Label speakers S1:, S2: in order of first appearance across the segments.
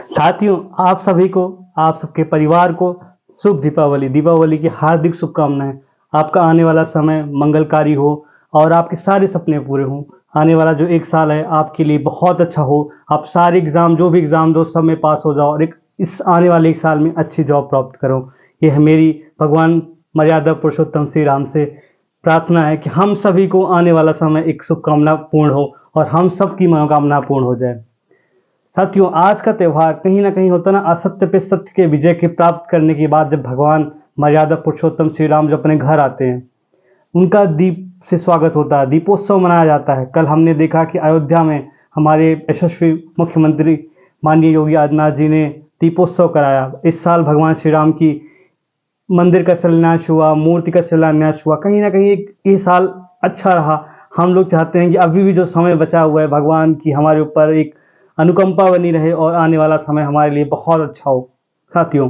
S1: साथियों, आप सभी को, आप सबके परिवार को शुभ दीपावली। दीपावली की हार्दिक शुभकामनाएं। आपका आने वाला समय मंगलकारी हो और आपके सारे सपने पूरे हों। आने वाला जो एक साल है आपके लिए बहुत अच्छा हो। आप सारे एग्ज़ाम, जो भी एग्ज़ाम दो, सब में पास हो जाओ और एक इस आने वाले एक साल में अच्छी जॉब प्राप्त करो। ये है मेरी भगवान मर्यादा पुरुषोत्तम श्री राम से प्रार्थना है कि हम सभी को आने वाला समय एक शुभकामना पूर्ण हो और हम सबकी मनोकामना पूर्ण हो जाए। साथियों, आज का त्यौहार कहीं ना कहीं होता ना असत्य पे सत्य के विजय के प्राप्त करने के बाद, जब भगवान मर्यादा पुरुषोत्तम श्री राम जब अपने घर आते हैं, उनका दीप से स्वागत होता है, दीपोत्सव मनाया जाता है। कल हमने देखा कि अयोध्या में हमारे यशस्वी मुख्यमंत्री माननीय योगी आदित्यनाथ जी ने दीपोत्सव कराया। इस साल भगवान श्री राम की मंदिर का शिलान्यास हुआ, मूर्ति का शिलान्यास हुआ। कहीं ना कहीं एक ये साल अच्छा रहा। हम लोग चाहते हैं कि अभी भी जो समय बचा हुआ है, भगवान की हमारे ऊपर एक अनुकंपा बनी रहे और आने वाला समय हमारे लिए बहुत अच्छा हो। साथियों,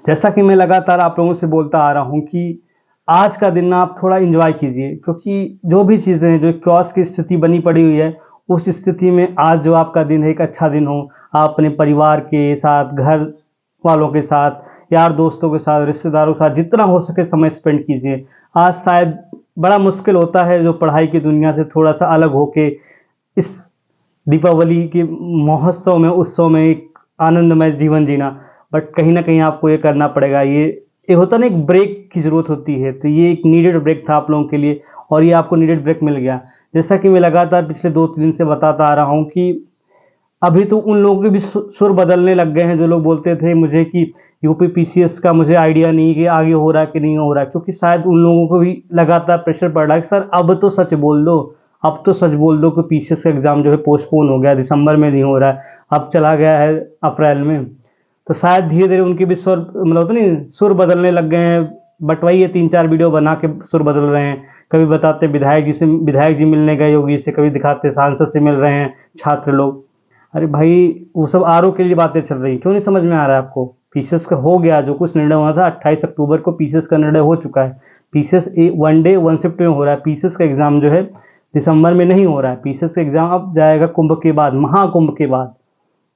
S1: जैसा कि मैं लगातार आप लोगों से बोलता आ रहा हूं कि आज का दिन ना आप थोड़ा एंजॉय कीजिए, क्योंकि जो भी चीज़ें हैं, जो क्रॉस की स्थिति बनी पड़ी हुई है, उस स्थिति में आज जो आपका दिन है एक अच्छा दिन हो। आप अपने परिवार के साथ, घर वालों के साथ, यार दोस्तों के साथ, रिश्तेदारों के साथ जितना हो सके समय स्पेंड कीजिए। आज शायद बड़ा मुश्किल होता है जो पढ़ाई की दुनिया से थोड़ा सा अलग होके इस दीपावली के महोत्सव में, उत्सव में एक आनंदमय जीवन जीना, बट कहीं ना कहीं आपको ये करना पड़ेगा। ये होता ना, एक ब्रेक की ज़रूरत होती है, तो ये एक नीडेड ब्रेक था आप लोगों के लिए और ये आपको नीडेड ब्रेक मिल गया। जैसा कि मैं लगातार पिछले 2-3 दिन से बताता आ रहा हूँ कि अभी तो उन लोगों के भी सुर बदलने लग गए हैं जो लोग बोलते थे मुझे कि यूपी पीसीएस का मुझे आइडिया नहीं कि आगे हो रहा है कि नहीं हो रहा है, क्योंकि शायद उन लोगों को भी लगातार प्रेशर पड़ रहा है कि सर अब तो सच बोल दो, अब तो सच बोल दो कि पीसीएस का एग्ज़ाम जो है पोस्टपोन हो गया, दिसंबर में नहीं हो रहा है, अब चला गया है अप्रैल में। तो शायद धीरे धीरे उनके भी सुर, मतलब होता नहीं, सुर बदलने लग गए हैं। बट वही है, 3-4 वीडियो बना के सुर बदल रहे हैं। कभी बताते विधायक जी मिलने गए योगी से, कभी दिखाते सांसद से मिल रहे हैं छात्र लोग। अरे भाई, वो सब आरओ के लिए बातें चल रही, क्यों नहीं समझ में आ रहा है आपको? पीसीएस का हो गया, जो कुछ निर्णय हुआ था 28 अक्टूबर को पीसीएस का निर्णय हो चुका है। PCS one day one shift में हो रहा है। पीसीएस का एग्ज़ाम जो है दिसंबर में नहीं हो रहा है। पीसीएस का एग्ज़ाम अब जाएगा कुंभ के बाद, महाकुंभ के बाद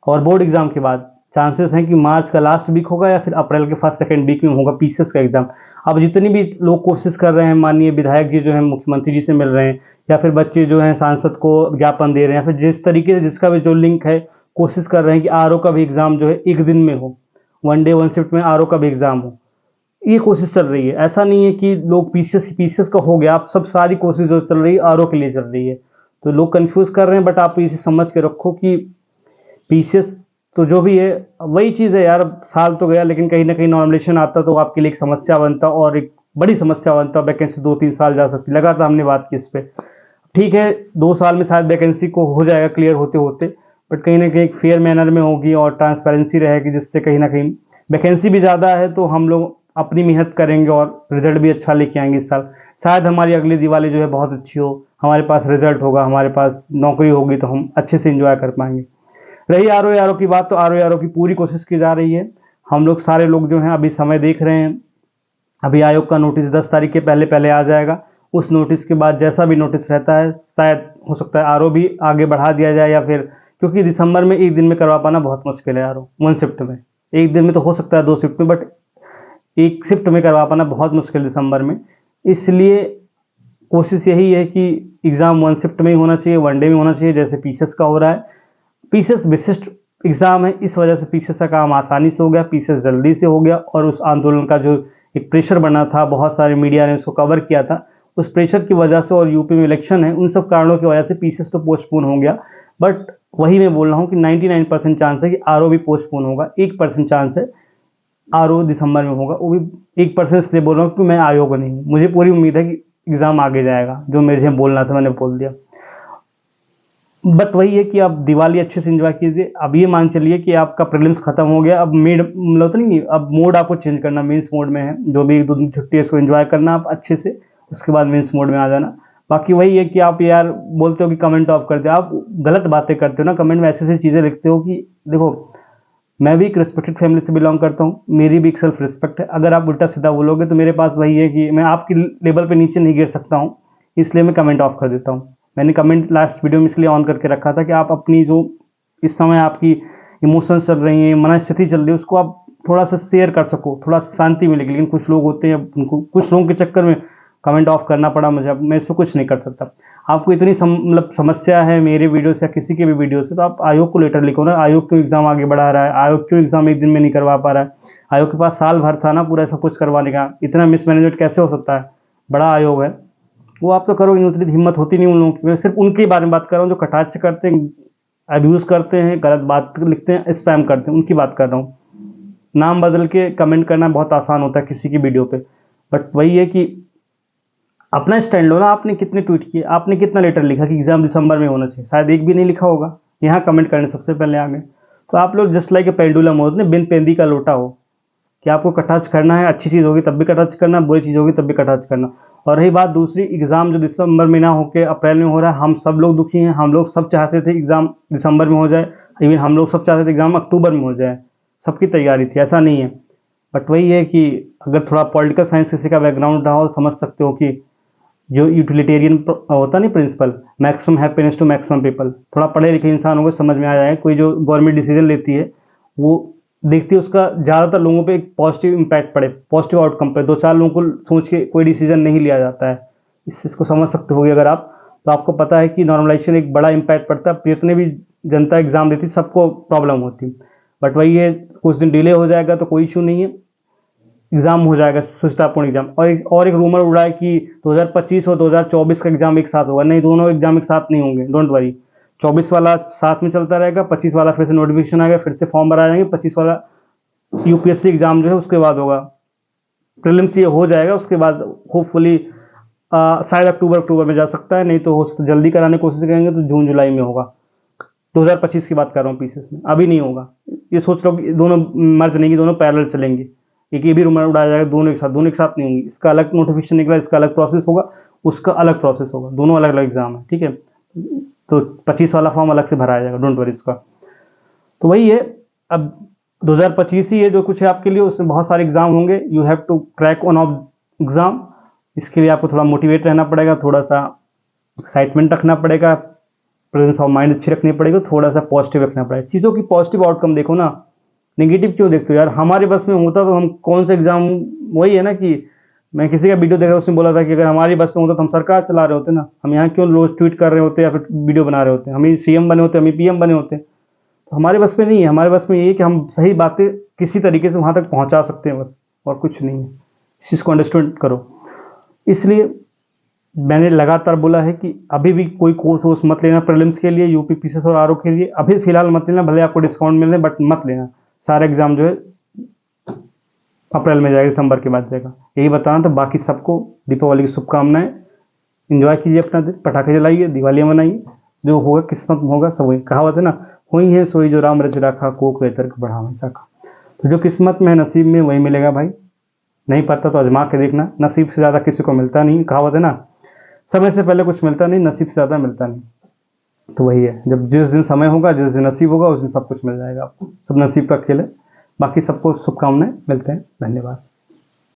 S1: और बोर्ड एग्ज़ाम के बाद। चांसेस हैं कि मार्च का लास्ट वीक होगा या फिर अप्रैल के फर्स्ट सेकेंड वीक में होगा पीसीएस का एग्ज़ाम। अब जितनी भी लोग कोशिश कर रहे हैं, माननीय विधायक जी जो हैं मुख्यमंत्री जी से मिल रहे हैं, या फिर बच्चे जो हैं सांसद को ज्ञापन दे रहे हैं, या फिर जिस तरीके से जिसका भी जो लिंक है, कोशिश कर रहे हैं कि आरओ का भी एग्ज़ाम जो है एक दिन में हो, वन डे वन शिफ्ट में आरओ का भी एग्ज़ाम हो। ये कोशिश चल रही है। ऐसा नहीं है कि लोग पीसीएस का हो गया, आप सब सारी कोशिश जो चल रही है आरओ के लिए चल रही है। तो लोग कंफ्यूज कर रहे हैं, बट आप इसे समझ के रखो कि पीसीएस तो जो भी है वही चीज़ है यार। साल तो गया, लेकिन कहीं ना कहीं नॉमिनेशन आता तो आपके लिए एक समस्या बनता और एक बड़ी समस्या बनता। वैकेंसी 2-3 साल जा सकती, लगातार हमने बात की इस पर। ठीक है, 2 साल में शायद वैकेंसी को हो जाएगा क्लियर होते होते, बट कहीं ना कहीं एक फेयर मैनर में होगी और ट्रांसपेरेंसी रहेगी, जिससे कहीं ना कहीं वैकेंसी भी ज़्यादा है तो हम लोग अपनी मेहनत करेंगे और रिजल्ट भी अच्छा लेके आएंगे इस साल। शायद हमारी अगली दिवाली जो है बहुत अच्छी हो, हमारे पास रिजल्ट होगा, हमारे पास नौकरी होगी, तो हम अच्छे से इंजॉय कर पाएंगे। रही आरओ की बात, तो आरओ की पूरी कोशिश की जा रही है। हम लोग सारे लोग जो हैं अभी समय देख रहे हैं। अभी आयोग का नोटिस 10 तारीख के पहले पहले आ जाएगा। उस नोटिस के बाद जैसा भी नोटिस रहता है, शायद हो सकता है आरओ भी आगे बढ़ा दिया जाए, या फिर, क्योंकि दिसंबर में एक दिन में करवा पाना बहुत मुश्किल है आरओ वन शिफ्ट में। एक दिन में तो हो सकता है 2 शिफ्ट में, बट एक शिफ्ट में करवा पाना बहुत मुश्किल दिसंबर में। इसलिए कोशिश यही है कि एग्ज़ाम वन शिफ्ट में ही होना चाहिए, वन डे में होना चाहिए, जैसे पीसीएस का हो रहा है। पीसीएस विशिष्ट एग्ज़ाम है, इस वजह से पीसीएस का काम आसानी से हो गया, पीसीएस जल्दी से हो गया। और उस आंदोलन का जो एक प्रेशर बना था, बहुत सारे मीडिया ने उसको कवर किया था, उस प्रेशर की वजह से, और यूपी में इलेक्शन है, उन सब कारणों की वजह से पीसीएस तो पोस्टपोन हो गया। बट वही मैं बोल रहा हूँ कि 99% चांस है कि आरओ भी पोस्टपोन होगा। 1% चांस है आरओ दिसंबर में होगा, वो भी 1% इसलिए बोल रहा हूँ क्योंकि मैं आयोग नहीं हूँ। मुझे पूरी उम्मीद है कि एग्ज़ाम आगे जाएगा, जो मुझे बोलना था मैंने बोल दिया। बट वही है कि आप दिवाली अच्छे से एंजॉय कीजिए। अब ये मान चलिए कि आपका प्रीलिम्स खत्म हो गया, अब मिड, मतलब तो नहीं, अब मोड आपको चेंज करना, मेंस मोड में है। जो भी 1-2 दिन छुट्टी है इसको एंजॉय करना आप अच्छे से, उसके बाद मेंस मोड में आ जाना। बाकी वही है कि आप यार बोलते हो कि कमेंट ऑफ करते हो, आप गलत बातें करते हो ना, कमेंट में ऐसी ऐसी चीज़ें लिखते हो कि देखो, मैं भी एक रिस्पेक्टेड फैमिली से बिलोंग करता हूँ, मेरी भी एक सेल्फ रिस्पेक्ट है। अगर आप उल्टा सीधा बोलोगे तो मेरे पास वही है कि मैं आपकी लेवल पे नीचे नहीं गिर सकता हूँ, इसलिए मैं कमेंट ऑफ कर देता हूँ। मैंने कमेंट लास्ट वीडियो में इसलिए ऑन करके रखा था कि आप अपनी जो इस समय आपकी इमोशंस चल रही हैं, मनस्थिति चल रही है, उसको आप थोड़ा सा शेयर कर सको, थोड़ा शांति मिलेगी। लेकिन कुछ लोग होते हैं, उनको कुछ लोगों के चक्कर में कमेंट ऑफ करना पड़ा मुझे, अब मैं इसमें कुछ नहीं कर सकता। आपको इतनी मतलब समस्या है मेरे वीडियो से या किसी के भी वीडियो से, तो आप आयोग को लेटर लिखो ना, आयोग क्यों एग्ज़ाम आगे बढ़ा रहा है, आयोग क्यों एग्ज़ाम एक दिन में नहीं करवा पा रहा है। आयोग के पास साल भर था ना पूरा सब कुछ करवाने का, इतना मिसमैनेजमेंट कैसे हो सकता है, बड़ा आयोग है। वो आप तो करोगे नहीं, उतनी हिम्मत होती नहीं उन लोगों की। मैं सिर्फ उनके बारे में बात कर रहा हूँ जो कटाक्ष करते हैं, अब्यूज़ करते हैं, गलत बात लिखते हैं, स्पैम करते हैं, उनकी बात कर रहा हूँ। नाम बदल के कमेंट करना बहुत आसान होता है किसी की वीडियो पे, बट वही है कि अपना स्टैंड लो ना। आपने कितने ट्वीट किए, आपने कितना लेटर लिखा कि एग्जाम दिसंबर में होना चाहिए, शायद एक भी नहीं लिखा होगा। यहाँ कमेंट करने सबसे पहले आ गए। तो आप लोग जस्ट लाइक ए पेंडुलम हो, बिन पेंदी का लोटा हो, कि आपको कटाक्ष करना है, अच्छी चीज़ होगी तब भी कटाक्ष करना, बुरी चीज़ होगी तब भी कटाक्ष करना। और रही बात दूसरी, एग्ज़ाम जो दिसंबर में ना होकर अप्रैल में हो रहा है, हम सब लोग दुखी हैं। हम लोग सब चाहते थे एग्ज़ाम दिसंबर में हो जाए, इवन हम लोग सब चाहते थे एग्ज़ाम अक्टूबर में हो जाए, सबकी तैयारी थी, ऐसा नहीं है। बट वही है कि अगर थोड़ा पॉलिटिकल साइंस किसी का बैकग्राउंड रहा हो, समझ सकते हो कि जो यूटिलिटेरियन होता नहीं principle, maximum happiness to maximum people, थोड़ा पढ़े लिखे इंसान होगा समझ में आ जाएगा। कोई जो गवर्नमेंट डिसीजन लेती है वो देखती है उसका ज़्यादातर लोगों पे एक पॉजिटिव इम्पैक्ट पड़े, पॉजिटिव आउटकम पे। 2-4 लोगों को सोच के कोई डिसीजन नहीं लिया जाता है। इस चीज़ को समझ सकते होगे अगर आप, तो आपको पता है कि नॉर्मलाइजेशन एक बड़ा इम्पैक्ट पड़ता है। जितने भी जनता एग्जाम देती है सबको प्रॉब्लम होती है। बट वही है, कुछ दिन डिले हो जाएगा तो कोई इशू नहीं है, एग्ज़ाम हो जाएगा सुचितापूर्ण एग्जाम। और एक रूमर उड़ा है कि 2025 और 2024 का एग्जाम एक साथ होगा। नहीं, दोनों एग्जाम एक साथ नहीं होंगे, डोंट वरी। 24 वाला साथ में चलता रहेगा, 25 वाला फिर से नोटिफिकेशन आएगा, फिर से फॉर्म भरा जाएंगे। 25 वाला यूपीएससी एग्जाम जो है उसके बाद होगा, प्रीलिम्स ये हो जाएगा, उसके बाद होपफुली शायद अक्टूबर में जा सकता है, नहीं तो हो जल्दी कराने की कोशिश करेंगे तो जून जुलाई में होगा। 2025 की बात कर रहा हूँ पीसीएस में, अभी नहीं होगा। ये सोच लो कि दोनों मर्ज नहीं, दोनों पैरेलल चलेंगे। एक ये भी रूमर उड़ाया जाएगा दोनों एक साथ नहीं होंगी। इसका अलग नोटिफिकेशन निकला, इसका अलग प्रोसेस होगा, उसका अलग प्रोसेस होगा, दोनों अलग अलग एग्जाम है, ठीक है। तो 25 वाला फॉर्म अलग से भराया जाएगा, डोंट वरी इसका। तो वही है, अब 2025 ही है जो कुछ है आपके लिए, उसमें बहुत सारे एग्जाम होंगे। You have to crack one of exam. इसके लिए आपको थोड़ा मोटिवेट रहना पड़ेगा, थोड़ा सा एक्साइटमेंट रखना पड़ेगा, प्रेजेंस ऑफ माइंड अच्छी रखनी पड़ेगी, थोड़ा सा पॉजिटिव रखना पड़ेगा। चीज़ों की पॉजिटिव आउटकम देखो ना, नेगेटिव क्यों देखते हो यार। हमारे बस में होता तो हम कौन सा एग्जाम, वही है ना कि मैं किसी का वीडियो देख रहा हूँ, उसने बोला था कि अगर हमारी बस में होता तो हम सरकार चला रहे होते ना, हम यहाँ क्यों रोज ट्वीट कर रहे होते या फिर वीडियो बना रहे होते, हम ही सीएम बने होते, हम ही पीएम बने होते। तो हमारे बस में नहीं है, हमारे बस में ये है कि हम सही बातें किसी तरीके से वहाँ तक पहुँचा सकते हैं बस, और कुछ नहीं है। इस चीज़ को अंडरस्टैंड करो। इसलिए मैंने लगातार बोला है कि अभी भी कोई कोर्स वोर्स मत लेना प्रीलिम्स के लिए, यूपी पीसीएस और आरओ के लिए अभी फिलहाल मत लेना, भले आपको डिस्काउंट मिल रहे बट मत लेना। सारे एग्जाम जो है अप्रैल में जाएगा, दिसंबर के बाद जाएगा। यही बताना था। बाकी सबको दीपावली की शुभकामनाएं। एंजॉय कीजिए अपना दिन, पटाखे जलाइए, दिवालियाँ मनाइए। जो होगा किस्मत में होगा, सब वही कहावत है ना, हुई है सोई जो राम रच राखा, कोक वेतर बढ़ा हमेशा का। तो जो किस्मत में है, नसीब में, वही मिलेगा भाई। नहीं पता तो आजमा के देखना, नसीब से ज़्यादा किसी को मिलता नहीं, कहावत है ना, समय से पहले कुछ मिलता नहीं, नसीब से ज़्यादा मिलता नहीं। तो वही है, जब जिस दिन समय होगा, जिस दिन नसीब होगा, उस दिन सब कुछ मिल जाएगा आपको। सब नसीब का खेल है। बाकी सबको शुभकामनाएं, मिलते हैं, धन्यवाद।